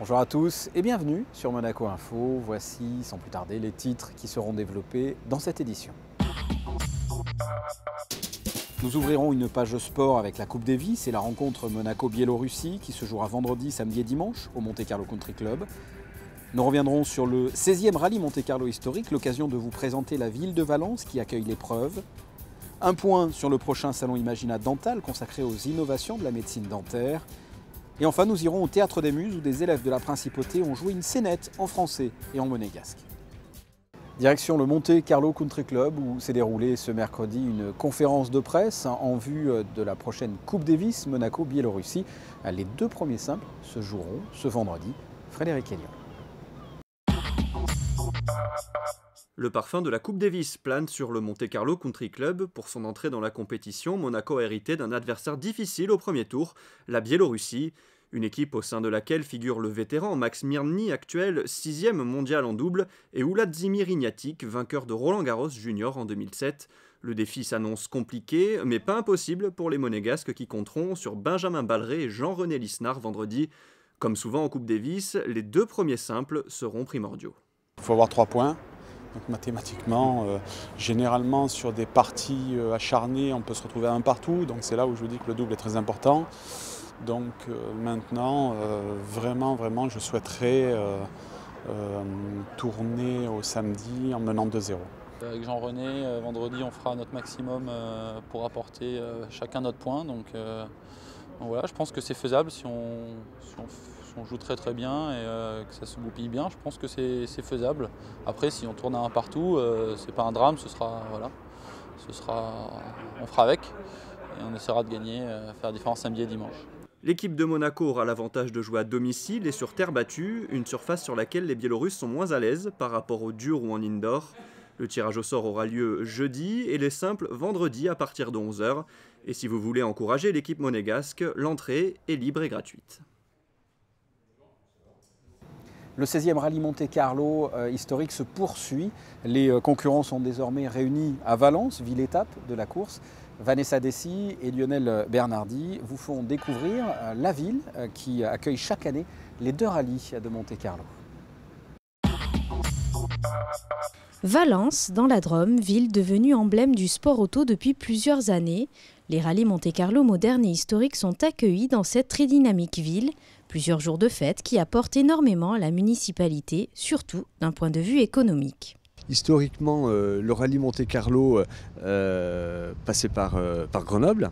Bonjour à tous et bienvenue sur Monaco Info. Voici sans plus tarder les titres qui seront développés dans cette édition. Nous ouvrirons une page sport avec la Coupe Davis et la rencontre Monaco-Biélorussie qui se jouera vendredi, samedi et dimanche au Monte Carlo Country Club. Nous reviendrons sur le 16e rallye Monte Carlo historique, l'occasion de vous présenter la ville de Valence qui accueille l'épreuve. Un point sur le prochain salon Imagina Dental consacré aux innovations de la médecine dentaire. Et enfin, nous irons au Théâtre des Muses où des élèves de la Principauté ont joué une scénette en français et en monégasque. Direction le Monte Carlo Country Club où s'est déroulée ce mercredi une conférence de presse en vue de la prochaine Coupe Davis Monaco-Biélorussie. Les deux premiers simples se joueront ce vendredi. Frédéric Elion. Le parfum de la Coupe Davis plane sur le Monte Carlo Country Club. Pour son entrée dans la compétition, Monaco a hérité d'un adversaire difficile au premier tour, la Biélorussie. Une équipe au sein de laquelle figure le vétéran Max Mirny, actuel 6e mondial en double, et Vladimir Ignatic, vainqueur de Roland Garros Junior en 2007. Le défi s'annonce compliqué, mais pas impossible pour les Monégasques qui compteront sur Benjamin Balleret et Jean-René Lisnard vendredi. Comme souvent en Coupe Davis, les deux premiers simples seront primordiaux. Il faut avoir 3 points. Donc mathématiquement, généralement sur des parties acharnées, on peut se retrouver à un partout. Donc c'est là où je vous dis que le double est très important. Donc maintenant, vraiment, je souhaiterais tourner au samedi en menant 2-0. Avec Jean-René, vendredi, on fera notre maximum pour apporter chacun notre point. Donc voilà, je pense que c'est faisable si on joue très bien et que ça se goupille bien. Je pense que c'est faisable. Après, si on tourne à un partout, c'est pas un drame, on fera avec et on essaiera de gagner, faire la différence samedi et dimanche. L'équipe de Monaco aura l'avantage de jouer à domicile et sur terre battue, une surface sur laquelle les Biélorusses sont moins à l'aise par rapport au dur ou en indoor. Le tirage au sort aura lieu jeudi et les simples vendredi à partir de 11 h. Et si vous voulez encourager l'équipe monégasque, l'entrée est libre et gratuite. Le 16e rallye Monte Carlo historique se poursuit. Les concurrents sont désormais réunis à Valence, ville-étape de la course. Vanessa Dessy et Lionel Bernardi vous font découvrir la ville qui accueille chaque année les deux rallyes de Monte Carlo. Valence, dans la Drôme, ville devenue emblème du sport auto depuis plusieurs années. Les rallyes Monte Carlo modernes et historiques sont accueillis dans cette très dynamique ville. Plusieurs jours de fête qui apportent énormément à la municipalité, surtout d'un point de vue économique. Historiquement, le rallye Monte Carlo passait par Grenoble,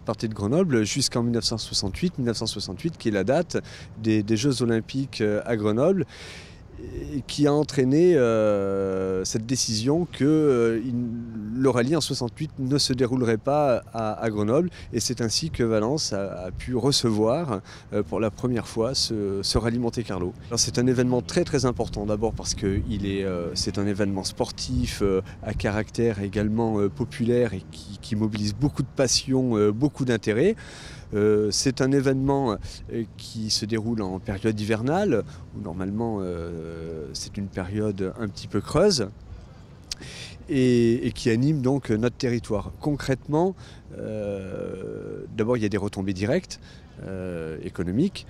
partait de Grenoble jusqu'en 1968 qui est la date des Jeux Olympiques à Grenoble, et qui a entraîné cette décision que le rallye en 68 ne se déroulerait pas à Grenoble, et c'est ainsi que Valence a pu recevoir pour la première fois ce rallye Monte Carlo. C'est un événement très important, d'abord parce que c'est un événement sportif à caractère également populaire et qui mobilise beaucoup de passion, beaucoup d'intérêt. C'est un événement qui se déroule en période hivernale, où normalement c'est une période un petit peu creuse, et qui anime donc notre territoire. Concrètement, d'abord il y a des retombées directes économiques.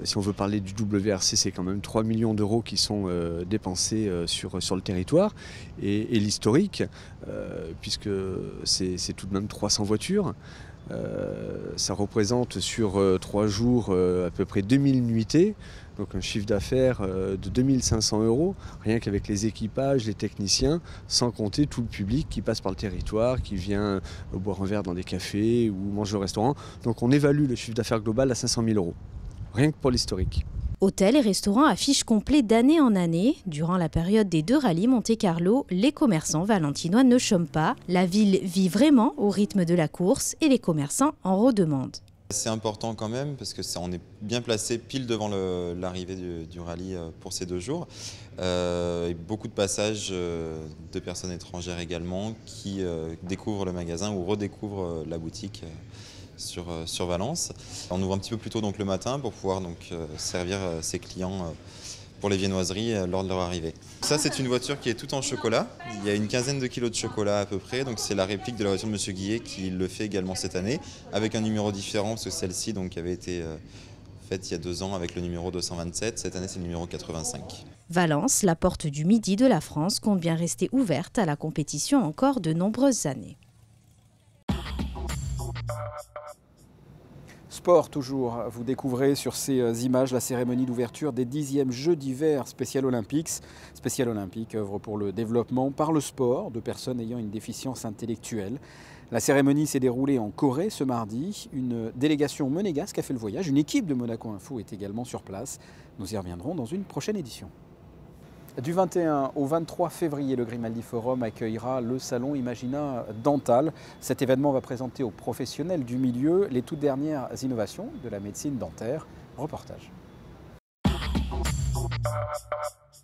Si on veut parler du WRC, c'est quand même 3 millions d'euros qui sont dépensés sur le territoire. Et l'historique, puisque c'est tout de même 300 voitures, ça représente sur 3 jours à peu près 2000 nuitées, donc un chiffre d'affaires de 2500 €, rien qu'avec les équipages, les techniciens, sans compter tout le public qui passe par le territoire, qui vient boire un verre dans des cafés ou manger au restaurant. Donc on évalue le chiffre d'affaires global à 500 000 €, rien que pour l'historique. Hôtels et restaurants affichent complet d'année en année. Durant la période des deux rallyes Monte Carlo, les commerçants valentinois ne chôment pas. La ville vit vraiment au rythme de la course et les commerçants en redemandent. C'est important quand même parce que on est bien placé pile devant l'arrivée du rallye pour ces 2 jours. Et beaucoup de passages de personnes étrangères également qui découvrent le magasin ou redécouvrent la boutique sur Valence. On ouvre un petit peu plus tôt donc, le matin pour pouvoir donc, servir ses clients pour les viennoiseries lors de leur arrivée. Ça, c'est une voiture qui est toute en chocolat. Il y a une quinzaine de kilos de chocolat à peu près. Donc c'est la réplique de la voiture de Monsieur Guillet qui le fait également cette année, avec un numéro différent parce que celle-ci donc avait été faite il y a 2 ans avec le numéro 227. Cette année, c'est le numéro 85. Valence, la porte du Midi de la France, compte bien rester ouverte à la compétition encore de nombreuses années. Sport toujours, vous découvrez sur ces images la cérémonie d'ouverture des 10e Jeux d'hiver Special Olympics. Special Olympics œuvre pour le développement par le sport de personnes ayant une déficience intellectuelle. La cérémonie s'est déroulée en Corée ce mardi. Une délégation monégasque a fait le voyage. Une équipe de Monaco Info est également sur place. Nous y reviendrons dans une prochaine édition. Du 21 au 23 février, le Grimaldi Forum accueillera le salon Imagina Dental. Cet événement va présenter aux professionnels du milieu les toutes dernières innovations de la médecine dentaire. Reportage.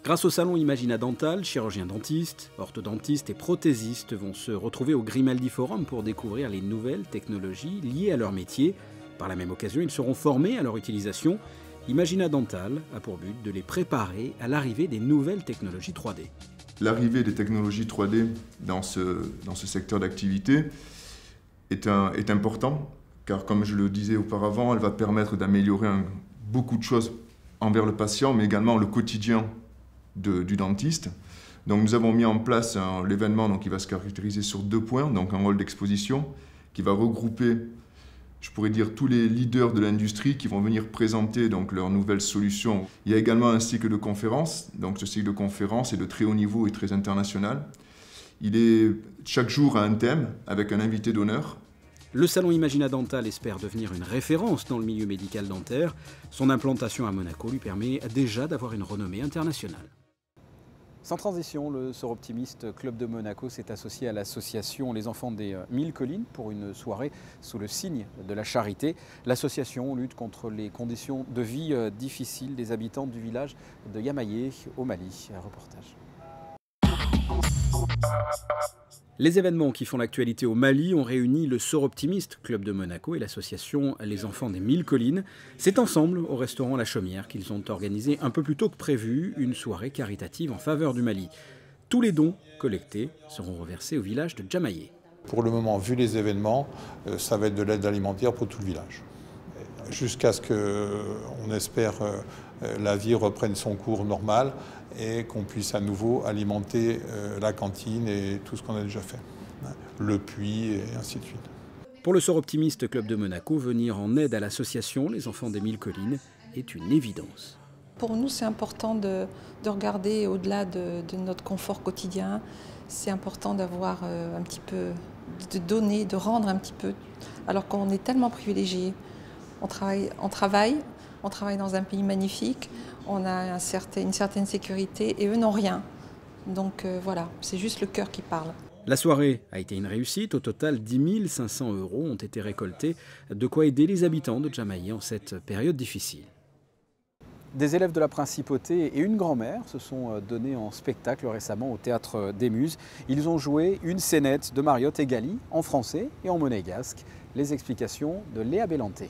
Grâce au salon Imagina Dental, chirurgiens dentistes, orthodontistes et prothésistes vont se retrouver au Grimaldi Forum pour découvrir les nouvelles technologies liées à leur métier. Par la même occasion, ils seront formés à leur utilisation. Imagina Dental a pour but de les préparer à l'arrivée des nouvelles technologies 3D. L'arrivée des technologies 3D dans ce secteur d'activité est important, car comme je le disais auparavant, elle va permettre d'améliorer beaucoup de choses envers le patient, mais également le quotidien du dentiste. Donc nous avons mis en place l'événement qui va se caractériser sur 2 points, donc un hall d'exposition qui va regrouper, je pourrais dire, tous les leaders de l'industrie qui vont venir présenter leurs nouvelles solutions. Il y a également un cycle de conférences. Donc ce cycle de conférences est de très haut niveau et très international. Chaque jour a un thème avec un invité d'honneur. Le salon Imagina Dental espère devenir une référence dans le milieu médical dentaire. Son implantation à Monaco lui permet déjà d'avoir une renommée internationale. Sans transition, le Soroptimiste Club de Monaco s'est associé à l'association Les Enfants des 1000 Collines pour une soirée sous le signe de la charité. L'association lutte contre les conditions de vie difficiles des habitants du village de Yamaye au Mali. Un reportage. Les événements qui font l'actualité au Mali ont réuni le Soroptimiste Club de Monaco et l'association Les Enfants des 1000 Collines. C'est ensemble au restaurant La Chaumière qu'ils ont organisé un peu plus tôt que prévu une soirée caritative en faveur du Mali. Tous les dons collectés seront reversés au village de Jamaye. Pour le moment, vu les événements, ça va être de l'aide alimentaire pour tout le village. Jusqu'à ce qu'on espère la vie reprenne son cours normal et qu'on puisse à nouveau alimenter la cantine et tout ce qu'on a déjà fait, le puits et ainsi de suite. Pour le Soroptimiste Club de Monaco, venir en aide à l'association Les Enfants des 1000 Collines est une évidence. Pour nous, c'est important de regarder au-delà de notre confort quotidien. C'est important d'avoir un petit peu, de donner, de rendre un petit peu, alors qu'on est tellement privilégiés. On travaille dans un pays magnifique, on a une certaine sécurité et eux n'ont rien. Donc voilà, c'est juste le cœur qui parle. La soirée a été une réussite. Au total, 10 500 € ont été récoltés, de quoi aider les habitants de Jamaye en cette période difficile. Des élèves de la Principauté et une grand-mère se sont donnés en spectacle récemment au Théâtre des Muses. Ils ont joué une scénette de Mariotte et Gali en français et en monégasque. Les explications de Léa Bellanté.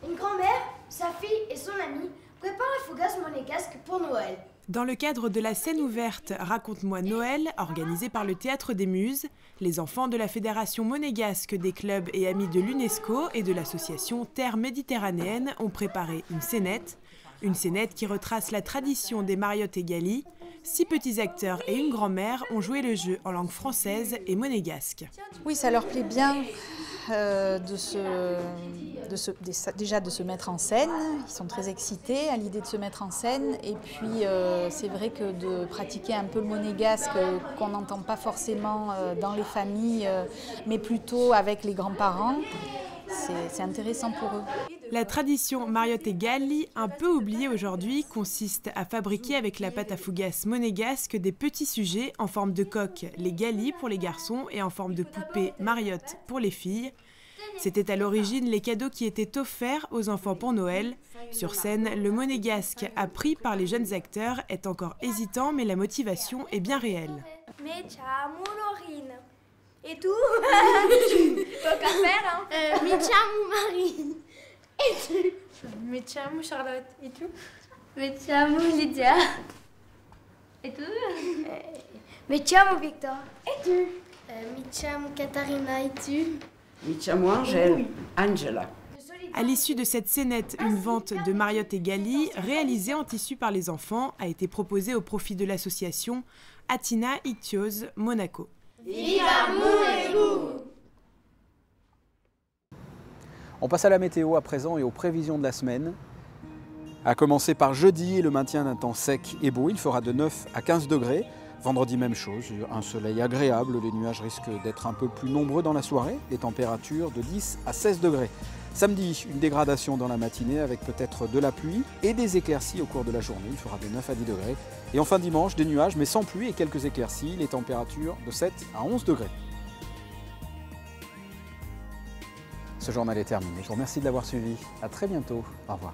Une grand-mère, sa fille et son amie préparent la fougasse monégasque pour Noël. Dans le cadre de la scène ouverte Raconte-moi Noël, organisée par le Théâtre des Muses, les enfants de la Fédération monégasque des clubs et amis de l'UNESCO et de l'association Terre Méditerranéenne ont préparé une scénette qui retrace la tradition des Mariotte et Gali. 6 petits acteurs et une grand-mère ont joué le jeu en langue française et monégasque. Oui, ça leur plaît bien déjà de se mettre en scène. Ils sont très excités à l'idée de se mettre en scène. Et puis, c'est vrai que de pratiquer un peu le monégasque qu'on n'entend pas forcément dans les familles, mais plutôt avec les grands-parents, c'est intéressant pour eux. La tradition Mariotte et Gali, un peu oubliée aujourd'hui, consiste à fabriquer avec la pâte à fougasse monégasque des petits sujets en forme de coque, les Gali pour les garçons, et en forme de poupée Mariotte pour les filles. C'était à l'origine les cadeaux qui étaient offerts aux enfants pour Noël. Sur scène, le monégasque, appris par les jeunes acteurs, est encore hésitant, mais la motivation est bien réelle. Et tout. Faut qu'à faire, hein. Mi chiamo Marie. Et tu. Mi chiamo Charlotte. Et tout. Mi chiamo Lydia. Et tout. Mi chiamo Victor. Et tu. Mi chiamo Catarina. Et tu. Diciamo Angela. À l'issue de cette scénette, une vente de Mariotte et Gali, réalisée en tissu par les enfants, a été proposée au profit de l'association Atina Ictiose Monaco. Viva Monaco! On passe à la météo à présent et aux prévisions de la semaine. À commencer par jeudi et le maintien d'un temps sec et beau, il fera de 9 à 15 degrés. Vendredi, même chose, un soleil agréable, les nuages risquent d'être un peu plus nombreux dans la soirée, les températures de 10 à 16 degrés. Samedi, une dégradation dans la matinée avec peut-être de la pluie et des éclaircies au cours de la journée, il fera de 9 à 10 degrés. Et enfin dimanche, des nuages mais sans pluie et quelques éclaircies, les températures de 7 à 11 degrés. Ce journal est terminé, je vous remercie de l'avoir suivi, à très bientôt, au revoir.